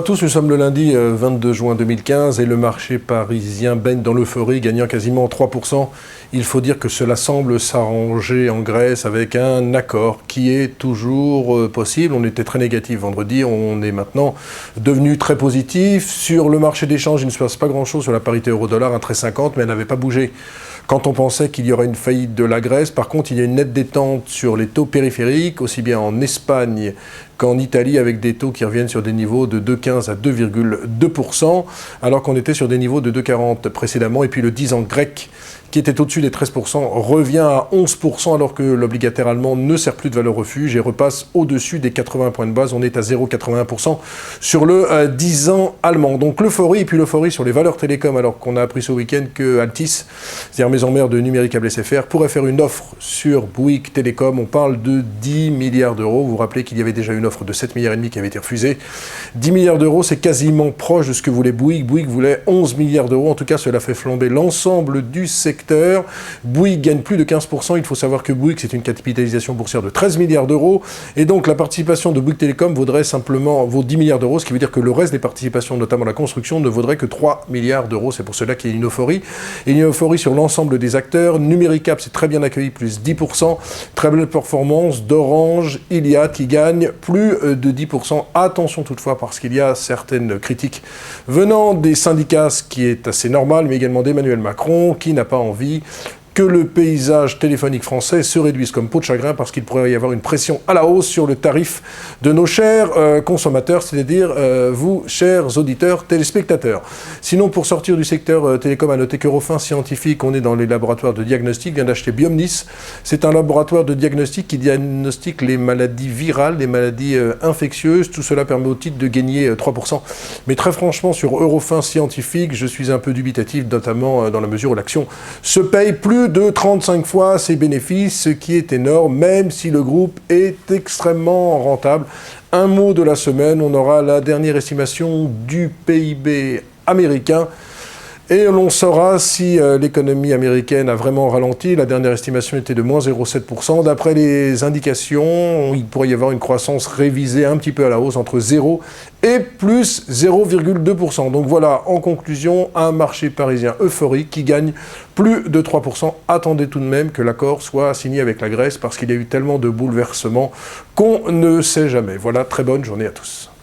tous, nous sommes le lundi 22 juin 2015 et le marché parisien baigne dans l'euphorie, gagnant quasiment 3%. Il faut dire que cela semble s'arranger en Grèce avec un accord qui est toujours possible. On était très négatif vendredi, on est maintenant devenu très positif. Sur le marché d'échange, il ne se passe pas grand-chose sur la parité euro-dollar, 1,1350, mais elle n'avait pas bougé quand on pensait qu'il y aurait une faillite de la Grèce. Par contre, il y a une nette détente sur les taux périphériques, aussi bien en Espagne qu'en Italie, avec des taux qui reviennent sur des niveaux de 2,15 à 2,2%, alors qu'on était sur des niveaux de 2,40 précédemment. Et puis le 10 ans grec, qui était au-dessus des 13%, revient à 11%, alors que l'obligataire allemand ne sert plus de valeur refuge et repasse au-dessus des 80 points de base. On est à 0,81% sur le 10 ans allemand. Donc l'euphorie, et puis l'euphorie sur les valeurs télécom, alors qu'on a appris ce week-end que Altice, c'est-à-dire maison mère de Numéricable SFR, pourrait faire une offre sur Bouygues Télécom. On parle de 10 milliards d'euros. Vous vous rappelez qu'il y avait déjà une offre de 7,5 milliards qui avait été refusée. 10 milliards d'euros, c'est quasiment proche de ce que voulait Bouygues. Bouygues voulait 11 milliards d'euros. En tout cas, cela fait flamber l'ensemble du secteur. Bouygues gagne plus de 15%. Il faut savoir que Bouygues, c'est une capitalisation boursière de 13 milliards d'euros. Et donc, la participation de Bouygues Télécom vaut 10 milliards d'euros, ce qui veut dire que le reste des participations, notamment la construction, ne vaudrait que 3 milliards d'euros. C'est pour cela qu'il y a une euphorie. Et une euphorie sur l'ensemble des acteurs. Numéricable, c'est très bien accueilli, plus 10%. Très belle performance d'Orange, Iliad, qui gagne plus de 10%. Attention toutefois, parce qu'il y a certaines critiques venant des syndicats, ce qui est assez normal, mais également d'Emmanuel Macron, qui n'a pas envie que le paysage téléphonique français se réduise comme peau de chagrin, parce qu'il pourrait y avoir une pression à la hausse sur le tarif de nos chers consommateurs, c'est-à-dire vous, chers auditeurs, téléspectateurs. Sinon, pour sortir du secteur télécom, à noter qu'Eurofins Scientifique, on est dans les laboratoires de diagnostic, vient d'acheter Biomnis. C'est un laboratoire de diagnostic qui diagnostique les maladies virales, les maladies infectieuses. Tout cela permet au titre de gagner 3%. Mais très franchement, sur Eurofins Scientifique, je suis un peu dubitatif, notamment dans la mesure où l'action se paye plus de 35 fois ses bénéfices, ce qui est énorme, même si le groupe est extrêmement rentable. Un mot de la semaine, on aura la dernière estimation du PIB américain. Et l'on saura si l'économie américaine a vraiment ralenti. La dernière estimation était de moins 0,7%. D'après les indications, il pourrait y avoir une croissance révisée un petit peu à la hausse entre 0 et plus 0,2%. Donc voilà, en conclusion, un marché parisien euphorique qui gagne plus de 3%. Attendez tout de même que l'accord soit signé avec la Grèce, parce qu'il y a eu tellement de bouleversements qu'on ne sait jamais. Voilà, très bonne journée à tous.